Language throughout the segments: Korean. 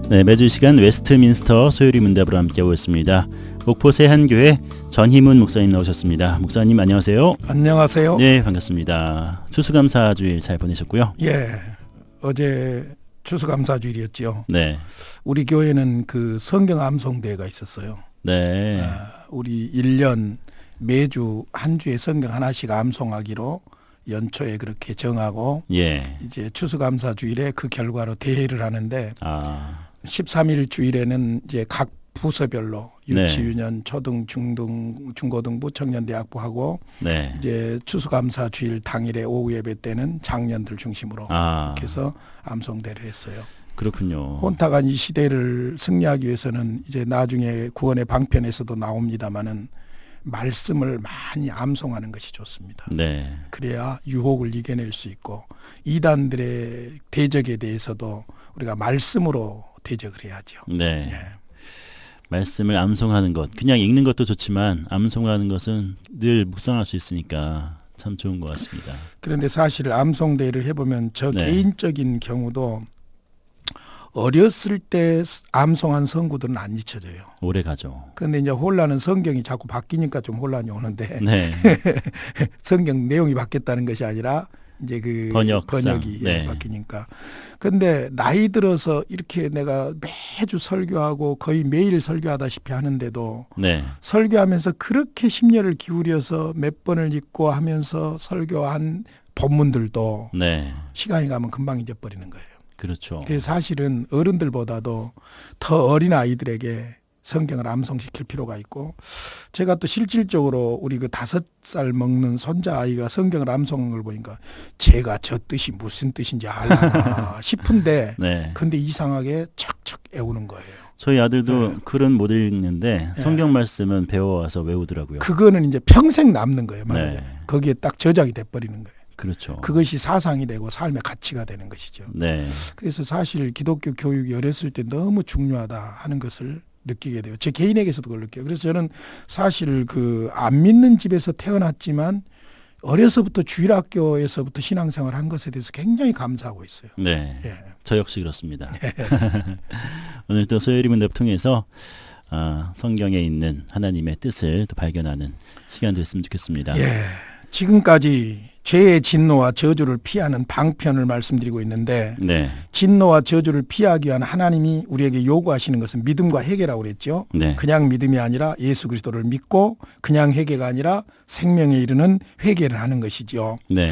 네, 매주 이 시간 웨스트민스터 소요리 문답으로 함께하고 있습니다. 목포 새한교회 전희문 목사님 나오셨습니다. 목사님 안녕하세요. 안녕하세요. 네, 반갑습니다. 추수감사주일 잘 보내셨고요. 예, 어제 추수감사주일이었죠. 네, 우리 교회는 그 성경 암송대회가 있었어요. 네, 우리 1년 매주 한 주에 성경 하나씩 암송하기로 연초에 그렇게 정하고 예, 이제 추수감사주일에 그 결과로 대회를 하는데 13일 주일에는 이제 각 부서별로 유치, 유년, 초등, 중등, 중고등부, 청년대학부 하고 네, 이제 추수감사주일 당일에 오후 예배 때는 장년들 중심으로 이렇게 해서 암송대를 했어요. 그렇군요. 혼탁한 이 시대를 승리하기 위해서는 이제 나중에 구원의 방편에서도 나옵니다마는 말씀을 많이 암송하는 것이 좋습니다. 네, 그래야 유혹을 이겨낼 수 있고 이단들의 대적에 대해서도 우리가 말씀으로 대적을 해야죠. 네. 예. 말씀을 암송하는 것, 그냥 읽는 것도 좋지만 암송하는 것은 늘 묵상할 수 있으니까 참 좋은 것 같습니다. 그런데 사실 암송대회를 해보면 저 네. 개인적인 경우도 어렸을 때 암송한 성구들은 안 잊혀져요. 오래 가죠. 그런데 이제 혼란은 성경이 자꾸 바뀌니까 좀 혼란이 오는데 네, 성경 내용이 바뀌었다는 것이 아니라 이제 그 번역이 네. 바뀌니까. 근데 나이 들어서 이렇게 내가 매주 설교하고 거의 매일 설교하다시피 하는데도 네, 설교하면서 그렇게 심려를 기울여서 몇 번을 읽고 하면서 설교한 본문들도 네, 시간이 가면 금방 잊어버리는 거예요. 그렇죠. 그래서 사실은 어른들보다도 더 어린 아이들에게 성경을 암송시킬 필요가 있고, 제가 또 실질적으로 우리 그 5살 먹는 손자 아이가 성경을 암송한 걸 보니까 제가 저 뜻이 무슨 뜻인지 알라나 싶은데 네. 근데 이상하게 척척 애우는 거예요. 저희 아들도 글은 못 읽는데 성경 말씀은 배워와서 외우더라고요. 그거는 이제 평생 남는 거예요. 만약에 네. 거기에 딱 저장이 돼버리는 거예요. 그렇죠. 그것이 사상이 되고 삶의 가치가 되는 것이죠. 네, 그래서 사실 기독교 교육이 어렸을 때 너무 중요하다 하는 것을 느끼게 돼요. 제 개인에게서도 그걸 느껴요. 그래서 저는 사실 그 안 믿는 집에서 태어났지만 어려서부터 주일학교에서부터 신앙생활을 한 것에 대해서 굉장히 감사하고 있어요. 네, 예. 저 역시 그렇습니다. 오늘 또 소요리 문답 통해서 성경에 있는 하나님의 뜻을 또 발견하는 시간 됐으면 좋겠습니다. 예. 지금까지 죄의 진노와 저주를 피하는 방편을 말씀드리고 있는데 네, 진노와 저주를 피하기 위한 하나님이 우리에게 요구하시는 것은 믿음과 회개라고 그랬죠. 네, 그냥 믿음이 아니라 예수 그리스도를 믿고 그냥 회개가 아니라 생명에 이르는 회개를 하는 것이죠. 네,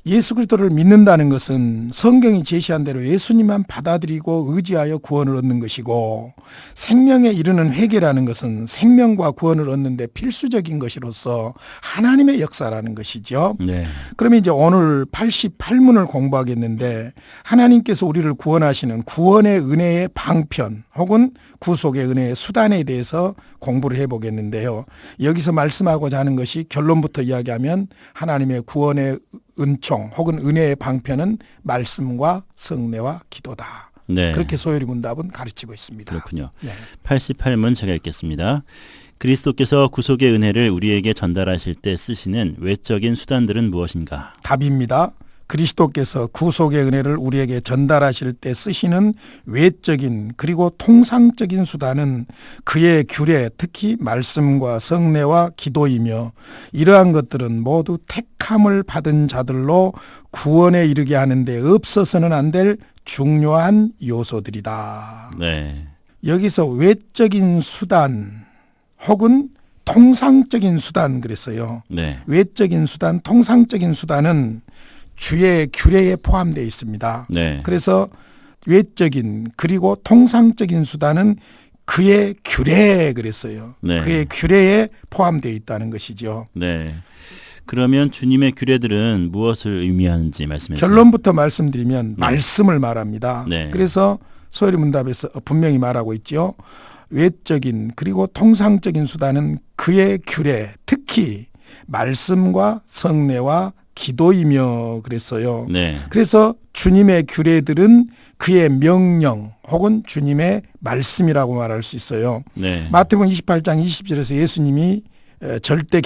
예수 그리스도를 믿는다는 것은 성경이 제시한 대로 예수님만 받아들이고 의지하여 구원을 얻는 것이고, 생명에 이르는 회개라는 것은 생명과 구원을 얻는 데 필수적인 것이로서 하나님의 역사라는 것이죠. 네, 그러면 이제 오늘 88문을 공부하겠는데, 하나님께서 우리를 구원하시는 구원의 은혜의 방편 혹은 구속의 은혜의 수단에 대해서 공부를 해보겠는데요. 여기서 말씀하고자 하는 것이 결론부터 이야기하면 하나님의 구원의 은총 혹은 은혜의 방편은 말씀과 성례와 기도다. 네. 그렇게 소요리 문답은 가르치고 있습니다. 그렇군요. 네. 88문 제가 읽겠습니다. 그리스도께서 구속의 은혜를 우리에게 전달하실 때 쓰시는 외적인 수단들은 무엇인가? 답입니다. 그리스도께서 구속의 은혜를 우리에게 전달하실 때 쓰시는 외적인 그리고 통상적인 수단은 그의 규례, 특히 말씀과 성례와 기도이며, 이러한 것들은 모두 택함을 받은 자들로 구원에 이르게 하는데 없어서는 안 될 중요한 요소들이다. 네, 여기서 외적인 수단 혹은 통상적인 수단 그랬어요. 네, 외적인 수단, 통상적인 수단은 주의 규례에 포함되어 있습니다. 네, 그래서 외적인 그리고 통상적인 수단은 그의 규례에 그랬어요. 네. 그의 규례에 포함되어 있다는 것이죠. 네. 그러면 주님의 규례들은 무엇을 의미하는지 말씀해 주세요. 결론부터 말씀드리면 말씀을 말합니다. 네. 그래서 소요리 문답에서 분명히 말하고 있죠. 외적인 그리고 통상적인 수단은 그의 규례, 특히 말씀과 성례와 기도이며 그랬어요. 네, 그래서 주님의 규례들은 그의 명령 혹은 주님의 말씀이라고 말할 수 있어요. 네, 마태복음 28장 20절에서 예수님이 절대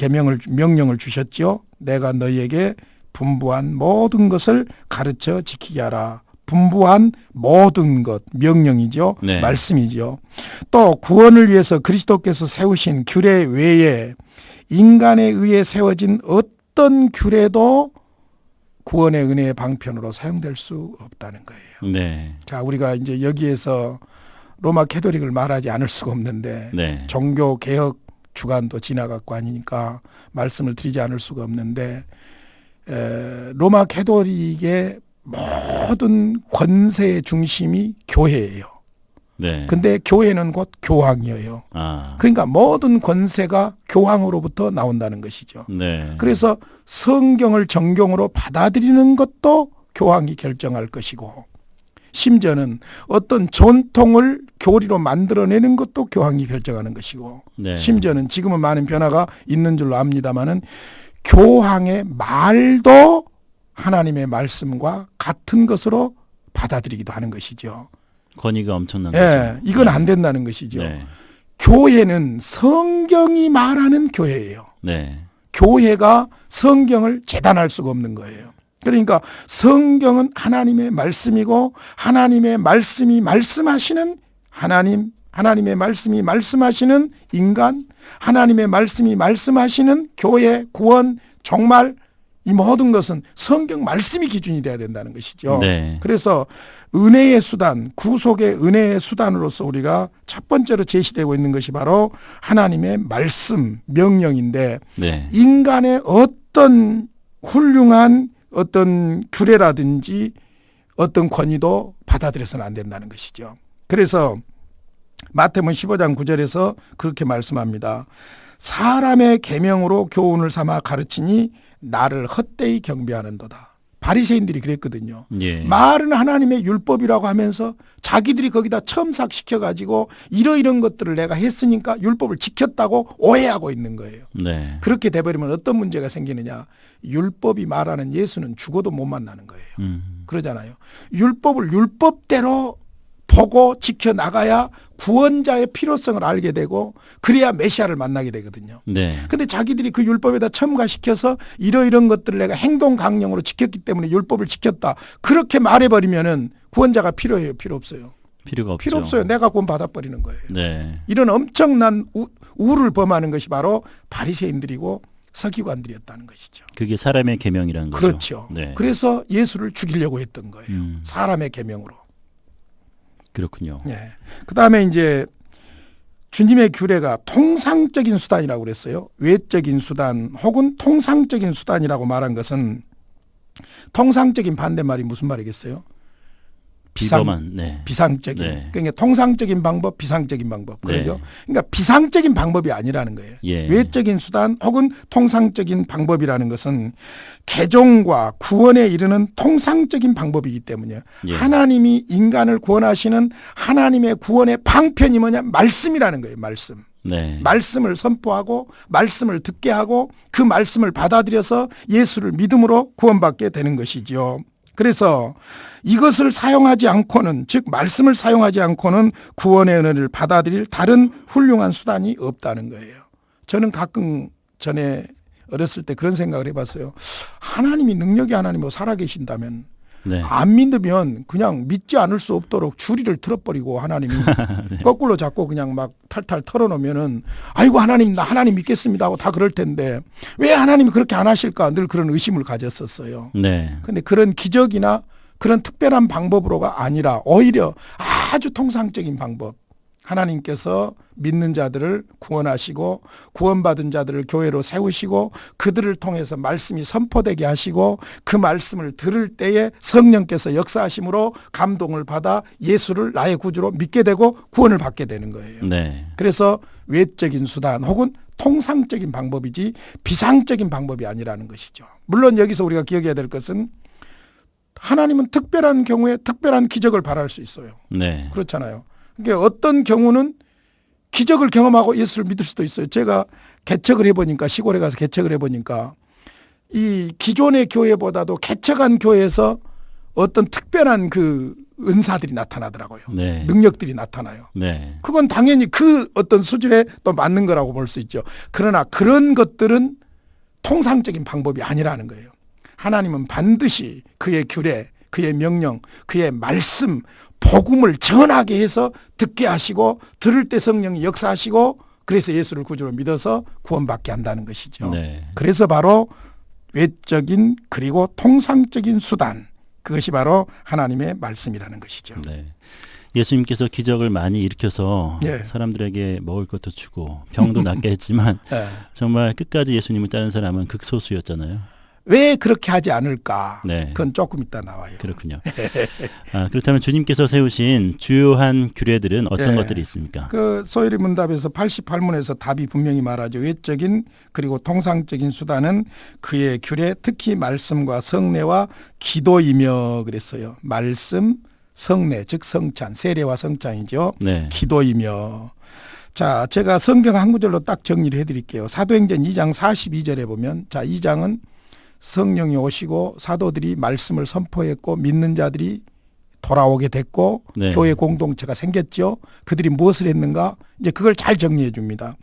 명령을 주셨죠. 내가 너희에게 분부한 모든 것을 가르쳐 지키게 하라. 분부한 모든 것, 명령이죠. 네. 말씀이죠. 또 구원을 위해서 그리스도께서 세우신 규례 외에 인간에 의해 세워진 어떤 규례도 구원의 은혜의 방편으로 사용될 수 없다는 거예요. 네. 자, 우리가 이제 여기에서 로마 캐토릭을 말하지 않을 수가 없는데 네. 종교 개혁 주간도 지나갔고 하니까 말씀을 드리지 않을 수가 없는데 로마 캐토릭의 모든 권세의 중심이 교회예요. 네. 근데 교회는 곧 교황이에요. 아. 그러니까 모든 권세가 교황으로부터 나온다는 것이죠. 네. 그래서 성경을 정경으로 받아들이는 것도 교황이 결정할 것이고 심지어는 어떤 전통을 교리로 만들어내는 것도 교황이 결정하는 것이고 네. 심지어는 지금은 많은 변화가 있는 줄로 압니다마는 교황의 말도 하나님의 말씀과 같은 것으로 받아들이기도 하는 것이죠. 권위가 엄청난 예, 거죠. 이건 네. 안 된다는 것이죠. 네. 교회는 성경이 말하는 교회예요. 네. 교회가 성경을 재단할 수가 없는 거예요. 그러니까 성경은 하나님의 말씀이고 하나님의 말씀이 말씀하시는 하나님, 하나님의 말씀이 말씀하시는 인간, 하나님의 말씀이 말씀하시는 교회, 구원, 종말 이 모든 것은 성경 말씀이 기준이 돼야 된다는 것이죠. 네. 그래서 은혜의 수단, 구속의 은혜의 수단으로서 우리가 첫 번째로 제시되고 있는 것이 바로 하나님의 말씀, 명령인데 네. 인간의 어떤 훌륭한 어떤 규례라든지 어떤 권위도 받아들여서는 안 된다는 것이죠. 그래서 마태복음 15장 9절에서 그렇게 말씀합니다. 사람의 계명으로 교훈을 삼아 가르치니 나를 헛되이 경배하는도다. 바리새인들이 그랬거든요. 예. 말은 하나님의 율법이라고 하면서 자기들이 거기다 첨삭시켜가지고 이러이런 것들을 내가 했으니까 율법을 지켰다고 오해하고 있는 거예요. 네. 그렇게 돼버리면 어떤 문제가 생기느냐. 율법이 말하는 예수는 죽어도 못 만나는 거예요. 그러잖아요. 율법을 율법대로 보고 지켜나가야 구원자의 필요성을 알게 되고 그래야 메시아를 만나게 되거든요. 네. 근데 자기들이 그 율법에다 첨가시켜서 이러이런 것들을 내가 행동 강령으로 지켰기 때문에 율법을 지켰다. 그렇게 말해버리면은 구원자가 필요해요? 필요 없어요? 필요가 없죠. 필요 없어요. 내가 구원 받아버리는 거예요. 네. 이런 엄청난 우를 범하는 것이 바로 바리새인들이고 서기관들이었다는 것이죠. 그게 사람의 계명이라는 거죠. 그렇죠. 네. 그래서 예수를 죽이려고 했던 거예요. 사람의 계명으로. 그렇군요. 예. 그다음에 이제 주님의 규례가 통상적인 수단이라고 그랬어요. 외적인 수단 혹은 통상적인 수단이라고 말한 것은 통상적인 반대말이 무슨 말이겠어요? 비범한. 네. 비상적인. 네. 그러니까 통상적인 방법, 비상적인 방법. 그러죠. 네. 그러니까 비상적인 방법이 아니라는 거예요. 예. 외적인 수단 혹은 통상적인 방법이라는 것은 개종과 구원에 이르는 통상적인 방법이기 때문에 예. 하나님이 인간을 구원하시는 하나님의 구원의 방편이 뭐냐? 말씀이라는 거예요. 말씀. 네. 말씀을 선포하고 말씀을 듣게 하고 그 말씀을 받아들여서 예수를 믿음으로 구원받게 되는 것이죠. 그래서 이것을 사용하지 않고는 즉 말씀을 사용하지 않고는 구원의 은혜를 받아들일 다른 훌륭한 수단이 없다는 거예요. 저는 가끔 전에 어렸을 때 그런 생각을 해봤어요. 하나님이 능력이 하나님으로 살아계신다면 네. 안 믿으면 그냥 믿지 않을 수 없도록 주리를 틀어버리고 하나님이 네. 거꾸로 잡고 그냥 막 탈탈 털어놓으면은 아이고 하나님 나 하나님 믿겠습니다 하고 다 그럴 텐데 왜 하나님이 그렇게 안 하실까 늘 그런 의심을 가졌었어요. 네. 근데 그런 기적이나 그런 특별한 방법으로가 아니라 오히려 아주 통상적인 방법 하나님께서 믿는 자들을 구원하시고 구원받은 자들을 교회로 세우시고 그들을 통해서 말씀이 선포되게 하시고 그 말씀을 들을 때에 성령께서 역사하심으로 감동을 받아 예수를 나의 구주로 믿게 되고 구원을 받게 되는 거예요. 네. 그래서 외적인 수단 혹은 통상적인 방법이지 비상적인 방법이 아니라는 것이죠. 물론 여기서 우리가 기억해야 될 것은 하나님은 특별한 경우에 특별한 기적을 바랄 수 있어요. 네. 그렇잖아요. 그러니까 어떤 경우는 기적을 경험하고 예수를 믿을 수도 있어요. 제가 개척을 해보니까 시골에 가서 개척을 해보니까 이 기존의 교회보다도 개척한 교회에서 어떤 특별한 그 은사들이 나타나더라고요. 네. 능력들이 나타나요. 네. 그건 당연히 그 어떤 수준에 또 맞는 거라고 볼 수 있죠. 그러나 그런 것들은 통상적인 방법이 아니라는 거예요. 하나님은 반드시 그의 규례, 그의 명령, 그의 말씀, 복음을 전하게 해서 듣게 하시고 들을 때 성령이 역사하시고 그래서 예수를 구주로 믿어서 구원받게 한다는 것이죠. 네. 그래서 바로 외적인 그리고 통상적인 수단, 그것이 바로 하나님의 말씀이라는 것이죠. 네. 예수님께서 기적을 많이 일으켜서 예. 사람들에게 먹을 것도 주고 병도 낫게 했지만 예. 정말 끝까지 예수님을 따른 사람은 극소수였잖아요. 왜 그렇게 하지 않을까? 네. 그건 조금 이따 나와요. 그렇군요. 그렇다면 주님께서 세우신 주요한 규례들은 어떤 예. 것들이 있습니까? 그 소요리 문답에서 88문에서 답이 분명히 말하죠. 외적인 그리고 통상적인 수단은 그의 규례, 특히 말씀과 성례와 기도이며 그랬어요. 말씀, 성례, 즉 성찬, 세례와 성찬이죠. 네. 기도이며. 자, 제가 성경 한 구절로 딱 정리를 해드릴게요. 사도행전 2장 42절에 보면, 자, 2장은 성령이 오시고 사도들이 말씀을 선포했고 믿는 자들이 돌아오게 됐고 네. 교회 공동체가 생겼죠. 그들이 무엇을 했는가? 이제 그걸 잘 정리해 줍니다.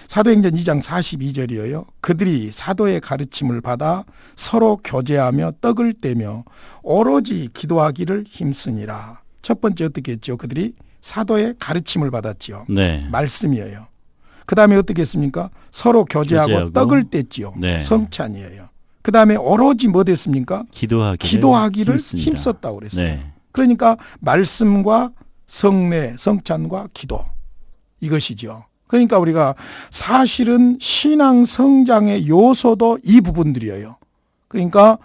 사도행전 2장 42절이에요. 그들이 사도의 가르침을 받아 서로 교제하며 떡을 떼며 오로지 기도하기를 힘쓰니라. 첫 번째 어떻게 했죠? 그들이 사도의 가르침을 받았지요. 네. 말씀이에요. 그 다음에 어떻게 했습니까? 서로 교제하고 떡을 뗐지요. 네. 성찬이에요. 그 다음에 오로지 뭐 됐습니까? 기도하기를 힘썼다고 그랬어요. 네. 그러니까 말씀과 성례, 성찬과 기도 이것이죠. 그러니까 우리가 사실은 신앙 성장의 요소도 이 부분들이에요. 그러니까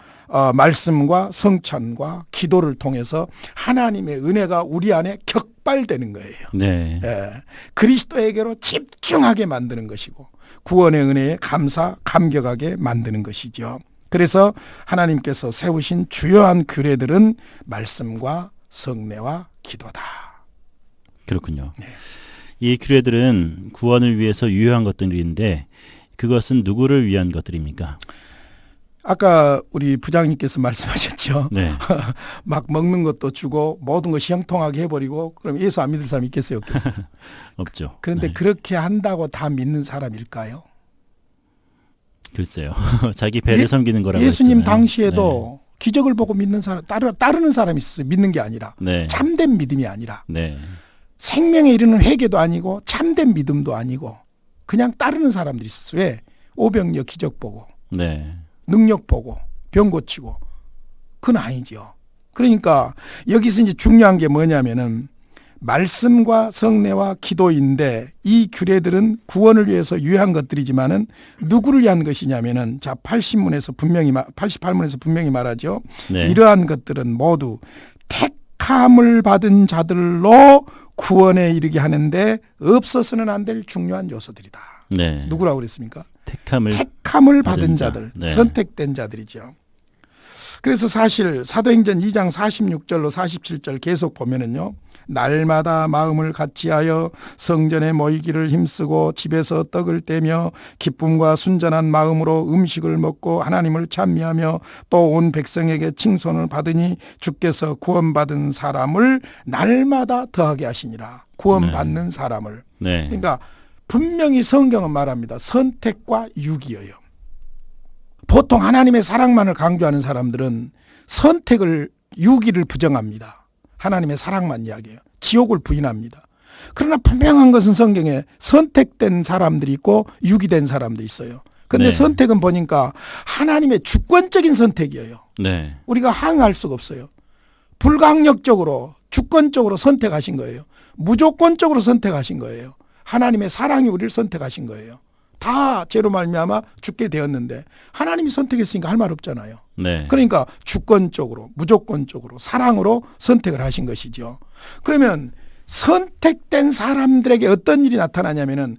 말씀과 성찬과 기도를 통해서 하나님의 은혜가 우리 안에 격발되는 거예요. 네. 예, 그리스도에게로 집중하게 만드는 것이고 구원의 은혜에 감격하게 만드는 것이죠. 그래서 하나님께서 세우신 주요한 규례들은 말씀과 성례와 기도다. 그렇군요. 네. 이 규례들은 구원을 위해서 유효한 것들인데 그것은 누구를 위한 것들입니까? 아까 우리 부장님께서 말씀하셨죠. 네. 막 먹는 것도 주고 모든 것이 형통하게 해버리고 그럼 예수 안 믿을 사람이 있겠어요, 없겠어요? 없죠. 그런데 네. 그렇게 한다고 다 믿는 사람일까요? 글쎄요. 자기 배를 섬기는 거라고 예수님 했잖아요. 당시에도 기적을 보고 믿는 사람, 따르는 사람이 있었어요. 믿는 게 아니라. 네. 참된 믿음이 아니라. 네. 생명에 이르는 회개도 아니고 참된 믿음도 아니고 그냥 따르는 사람들이 있었어요. 왜? 오병이어 기적 보고 네. 능력 보고 병 고치고 그건 아니죠. 그러니까 여기서 이제 중요한 게 뭐냐면은 말씀과 성례와 기도인데 이 규례들은 구원을 위해서 유효한 것들이지만은 누구를 위한 것이냐면은 자 88문에서 분명히 말하죠. 네. 이러한 것들은 모두 택함을 받은 자들로 구원에 이르게 하는데 없어서는 안 될 중요한 요소들이다. 네. 누구라고 그랬습니까? 택함을 받은 받은 자. 자들, 네. 선택된 자들이죠. 그래서 사실 사도행전 2장 46절로 47절 계속 보면은요. 날마다 마음을 같이하여 성전에 모이기를 힘쓰고 집에서 떡을 떼며 기쁨과 순전한 마음으로 음식을 먹고 하나님을 찬미하며 또 온 백성에게 칭송을 받으니 주께서 구원받은 사람을 날마다 더하게 하시니라. 구원받는 사람을. 네. 그러니까 분명히 성경은 말합니다. 선택과 유기예요. 보통 하나님의 사랑만을 강조하는 사람들은 선택을 유기를 부정합니다. 하나님의 사랑만 이야기해요. 지옥을 부인합니다. 그러나 분명한 것은 성경에 선택된 사람들이 있고 유기된 사람들이 있어요. 그런데 네. 선택은 보니까 하나님의 주권적인 선택이에요. 네. 우리가 항의할 수가 없어요. 불강력적으로 주권적으로 선택하신 거예요. 무조건적으로 선택하신 거예요. 하나님의 사랑이 우리를 선택하신 거예요. 다 죄로 말미암아 죽게 되었는데 하나님이 선택했으니까 할 말 없잖아요. 네. 그러니까 주권적으로 무조건적으로 사랑으로 선택을 하신 것이죠. 그러면 선택된 사람들에게 어떤 일이 나타나냐면은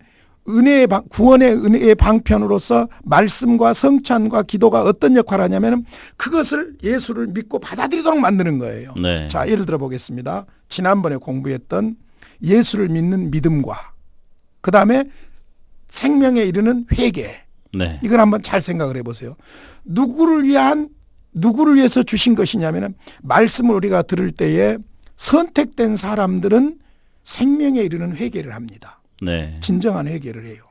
구원의 은혜의 방편으로서 말씀과 성찬과 기도가 어떤 역할을 하냐면은 그것을 예수를 믿고 받아들이도록 만드는 거예요. 네. 자, 예를 들어 보겠습니다. 지난번에 공부했던 예수를 믿는 믿음과 그 다음에 생명에 이르는 회개. 네. 이걸 한번 잘 생각을 해보세요. 누구를 위해서 주신 것이냐면은 말씀을 우리가 들을 때에 선택된 사람들은 생명에 이르는 회개를 합니다. 네. 진정한 회개를 해요.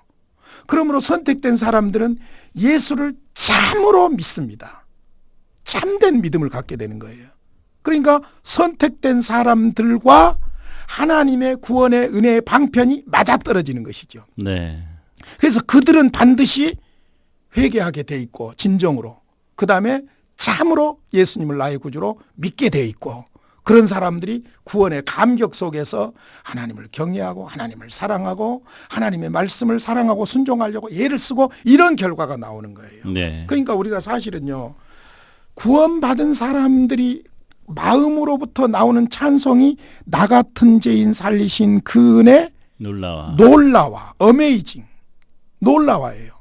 그러므로 선택된 사람들은 예수를 참으로 믿습니다. 참된 믿음을 갖게 되는 거예요. 그러니까 선택된 사람들과 하나님의 구원의 은혜의 방편이 맞아떨어지는 것이죠. 네. 그래서 그들은 반드시 회개하게 돼 있고 진정으로 그 다음에 참으로 예수님을 나의 구주로 믿게 돼 있고 그런 사람들이 구원의 감격 속에서 하나님을 경외하고 하나님을 사랑하고 하나님의 말씀을 사랑하고 순종하려고 애를 쓰고 이런 결과가 나오는 거예요. 네. 그러니까 우리가 사실은요 구원받은 사람들이 마음으로부터 나오는 찬송이 나 같은 죄인 살리신 그 은혜 놀라와 어메이징 놀라와예요.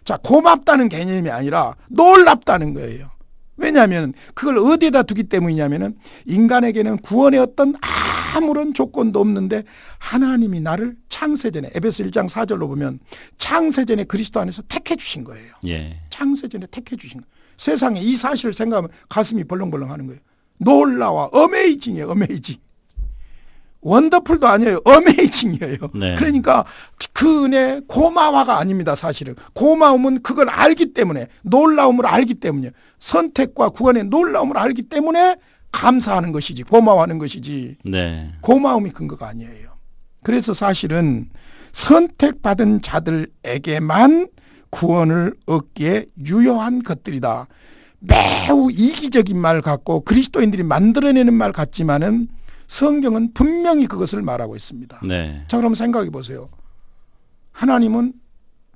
자, 고맙다는 개념이 아니라 놀랍다는 거예요. 왜냐하면 그걸 어디에다 두기 때문이냐면은 인간에게는 구원의 어떤 아무런 조건도 없는데 하나님이 나를 창세전에 에베소 1장 4절로 보면 창세전에 그리스도 안에서 택해 주신 거예요. 예. 창세전에 택해 주신 거예요. 세상에 이 사실을 생각하면 가슴이 벌렁벌렁 하는 거예요. 놀라와 어메이징이에요. 어메이징. 원더풀도 아니에요. 어메이징이에요. 네. 그러니까 그 은혜 고마워가 아닙니다. 사실은. 고마움은 그걸 알기 때문에 놀라움을 알기 때문에 선택과 구원의 놀라움을 알기 때문에 감사하는 것이지 고마워하는 것이지 네. 고마움이 근거가 아니에요. 그래서 사실은 선택받은 자들에게만 구원을 얻기에 유효한 것들이다. 매우 이기적인 말 같고 그리스도인들이 만들어내는 말 같지만은 성경은 분명히 그것을 말하고 있습니다. 네. 자, 그럼 생각해 보세요. 하나님은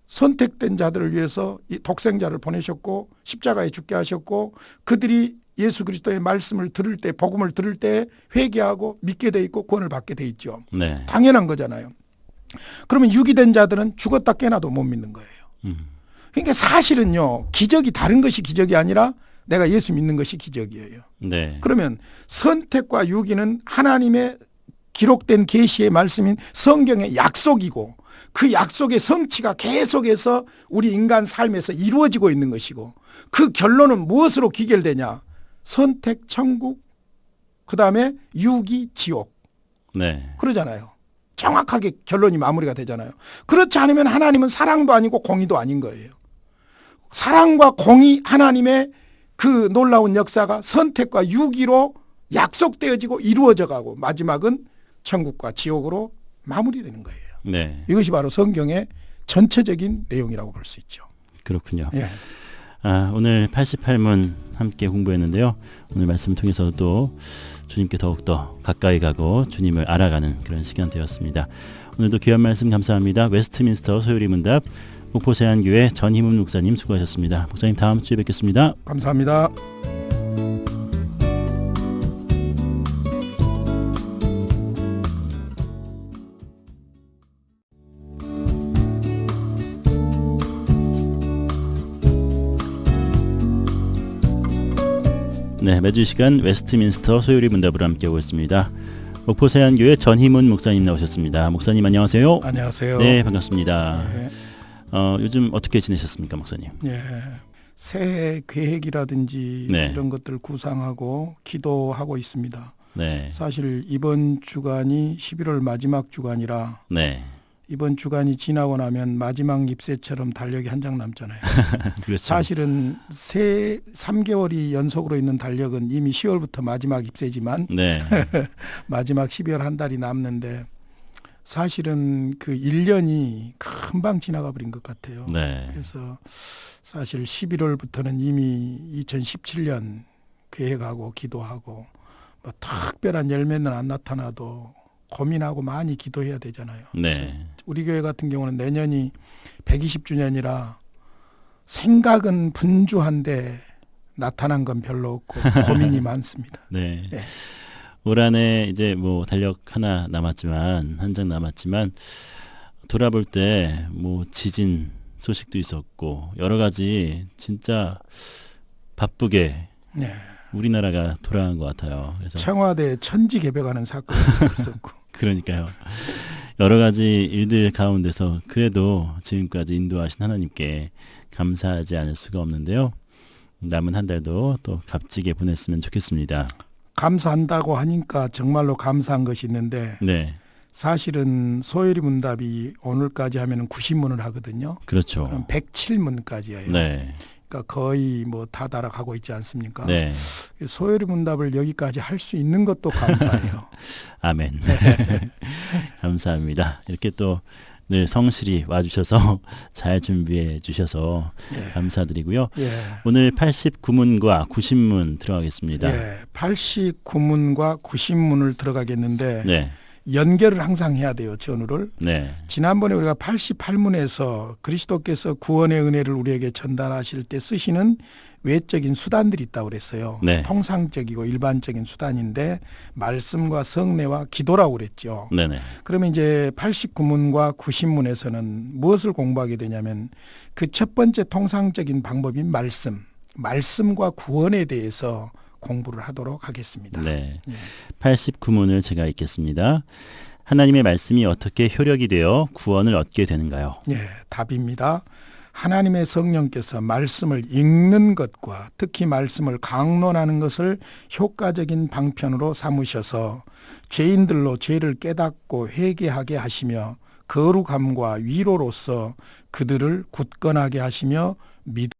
선택된 자들을 위해서 이 독생자를 보내셨고 십자가에 죽게 하셨고 그들이 예수 그리스도의 말씀을 들을 때 복음을 들을 때 회개하고 믿게 돼 있고 구원을 받게 돼 있죠. 네. 당연한 거잖아요. 그러면 유기된 자들은 죽었다 깨나도 못 믿는 거예요. 그러니까 사실은요. 기적이 다른 것이 기적이 아니라 내가 예수 믿는 것이 기적이에요. 네. 그러면 선택과 유기는 하나님의 기록된 계시의 말씀인 성경의 약속이고 그 약속의 성취가 계속해서 우리 인간 삶에서 이루어지고 있는 것이고 그 결론은 무엇으로 귀결되냐? 선택 천국, 그다음에 유기 지옥. 네. 그러잖아요. 정확하게 결론이 마무리가 되잖아요. 그렇지 않으면 하나님은 사랑도 아니고 공의도 아닌 거예요. 사랑과 공의 하나님의 그 놀라운 역사가 선택과 유기로 약속되어지고 이루어져 가고 마지막은 천국과 지옥으로 마무리되는 거예요. 네. 이것이 바로 성경의 전체적인 내용이라고 볼 수 있죠. 그렇군요. 예. 오늘 88문 함께 공부했는데요. 오늘 말씀을 통해서 또 주님께 더욱더 가까이 가고 주님을 알아가는 그런 시간 되었습니다. 오늘도 귀한 말씀 감사합니다. 웨스트민스터 소요리 문답 목포세안교회 전희문 목사님 수고하셨습니다. 목사님 다음 주에 뵙겠습니다. 감사합니다. 네, 매주 시간 웨스트민스터 소요리 문답으로 함께하고 있습니다. 목포세안교회 전희문 목사님 나오셨습니다. 목사님 안녕하세요. 안녕하세요. 네, 반갑습니다. 네. 요즘 어떻게 지내셨습니까, 목사님? 예. 새해 계획이라든지 네. 이런 것들 구상하고 기도하고 있습니다. 네. 사실 이번 주간이 11월 마지막 주간이라 네. 이번 주간이 지나고 나면 마지막 잎새처럼 달력이 한 장 남잖아요. 그렇죠. 사실은 3개월이 연속으로 있는 달력은 이미 10월부터 마지막 잎새지만 네. 마지막 12월 한 달이 남는데 사실은 그 1년이 금방 지나가 버린 것 같아요. 네. 그래서 사실 11월부터는 이미 2017년 계획하고 기도하고 뭐 특별한 열매는 안 나타나도 고민하고 많이 기도해야 되잖아요. 네. 우리 교회 같은 경우는 내년이 120주년이라 생각은 분주한데 나타난 건 별로 없고 고민이 많습니다. 네. 예. 올 한해 이제 뭐 달력 하나 남았지만 한 장 남았지만 돌아볼 때 뭐 지진 소식도 있었고 여러 가지 진짜 바쁘게 네. 우리나라가 돌아간 것 같아요. 그래서 청와대 천지개벽하는 사건이 있었고 그러니까요. 여러 가지 일들 가운데서 그래도 지금까지 인도하신 하나님께 감사하지 않을 수가 없는데요. 남은 한 달도 또 값지게 보냈으면 좋겠습니다. 감사한다고 하니까 정말로 감사한 것이 있는데 네. 사실은 소요리 문답이 오늘까지 하면 90문을 하거든요. 그렇죠. 그럼 107문까지예요. 네. 그러니까 거의 뭐 다다락하고 있지 않습니까? 네. 소요리 문답을 여기까지 할 수 있는 것도 감사해요. 아멘. 감사합니다. 이렇게 또 늘 성실히 와주셔서 잘 준비해 주셔서 예. 감사드리고요. 예. 오늘 89문과 90문 들어가겠습니다. 예. 89문과 90문을 들어가겠는데 네. 연결을 항상 해야 돼요. 전후를. 네. 지난번에 우리가 88문에서 그리스도께서 구원의 은혜를 우리에게 전달하실 때 쓰시는 외적인 수단들이 있다고 그랬어요. 네. 통상적이고 일반적인 수단인데 말씀과 성례와 기도라고 그랬죠. 네네. 그러면 이제 89문과 90문에서는 무엇을 공부하게 되냐면 그 첫 번째 통상적인 방법인 말씀과 구원에 대해서 공부를 하도록 하겠습니다. 네. 예. 89문을 제가 읽겠습니다. 하나님의 말씀이 어떻게 효력이 되어 구원을 얻게 되는가요? 예, 답입니다. 하나님의 성령께서 말씀을 읽는 것과 특히 말씀을 강론하는 것을 효과적인 방편으로 삼으셔서 죄인들로 죄를 깨닫고 회개하게 하시며 거룩함과 위로로서 그들을 굳건하게 하시며 믿음